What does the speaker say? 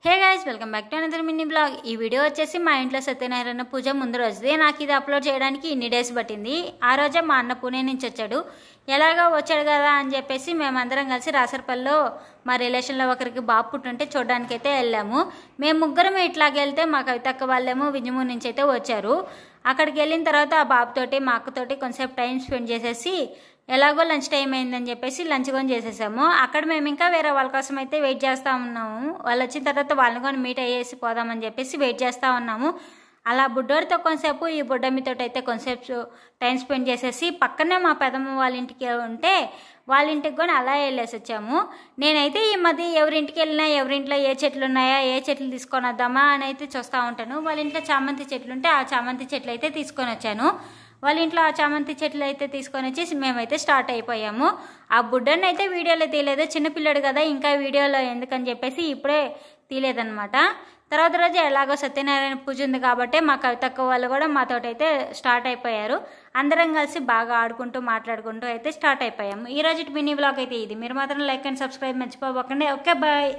Hey guys welcome back to another mini blog. ఈ video వచ్చేసి మా ఇంట్లో సత్యనారాయణ పూజ ముందు రోజుది. నాకు ఇది అప్లోడ్ చేయడానికి ఇన్ని డేస్ పట్టింది. ఆ రోజే మా అన్న పూణే నుంచి వచ్చాడు. ఎలాగో వచ్చాడు కదా అని చెప్పేసి మేమందరం కలిసి రాసర్పల్లిలో మా రిలేషన్లో ఒకరికి బాబు పుట్టుంటే చూడడానికి అయితే వెళ్ళాము. మేము ముగ్గురం ఇట్లాగే వెళ్తే మా కవితక్క వాళ్ళేమో వింజమూరు నుంచి అయితే వచ్చారు. అక్కడికి వెళ్ళిన తర్వాత ఆ బాబుతోటి మా అక్కతోటి కొంచెంసేపు టైం స్పెండ్ చేసేసి ఎలాగో లంచ్ టైం అయిందని చెప్పేసి లంచ్ కొని చేసేసాము. అక్కడ మేము ఇంకా వేరే వాళ్ళ కోసం అయితే వెయిట్ చేస్తూ ఉన్నాము. వాళ్ళు వచ్చిన తర్వాత వాళ్ళని కొని మీట్ అయ్యేసి పోదామని చెప్పేసి వెయిట్ చేస్తూ ఉన్నాము. అలా బుడ్డోడితో కొంతసేపు ఈ బుడ్డమ్మితో అయితే కొంతసేపు టైం స్పెండ్ చేసేసి పక్కనే మా పెదమ్మ వాళ్ళ ఇంటికి ఉంటే వాళ్ళ ఇంటికి కూడా అలా వెళ్ళేసి వచ్చాము. నేనైతే ఈ మధ్య ఎవరింటికి వెళ్ళినా ఎవరింట్లో ఏ చెట్లు ఉన్నాయా ఏ చెట్లు తీసుకొని వద్దామా అని అయితే చూస్తూ ఉంటాను. వాళ్ళ ఇంట్లో చామంతి చెట్లు ఉంటే ఆ చామంతి చెట్లు అయితే తీసుకొని వచ్చాను. వాళ్ళ ఇంట్లో ఆ చామంతి చెట్లు అయితే తీసుకొని వచ్చి మేమైతే స్టార్ట్ అయిపోయాము. ఆ బుడ్డని అయితే వీడియోలో తీయలేదు, చిన్నపిల్లడు కదా ఇంకా వీడియోలో ఎందుకని చెప్పేసి ఇప్పుడే తీయలేదన్నమాట. తర్వాత రోజు ఎలాగో సత్యనారాయణ పూజ ఉంది కాబట్టి మా కవితక్క వాళ్ళు కూడా మాతోటైతే స్టార్ట్ అయిపోయారు. అందరం కలిసి బాగా ఆడుకుంటూ మాట్లాడుకుంటూ అయితే స్టార్ట్ అయిపోయాము. ఈ రోజు మినీ బ్లాగ్ అయితే ఇది. మీరు మాత్రం లైక్ అండ్ సబ్స్క్రైబ్ మర్చిపోకండి. Okay bye.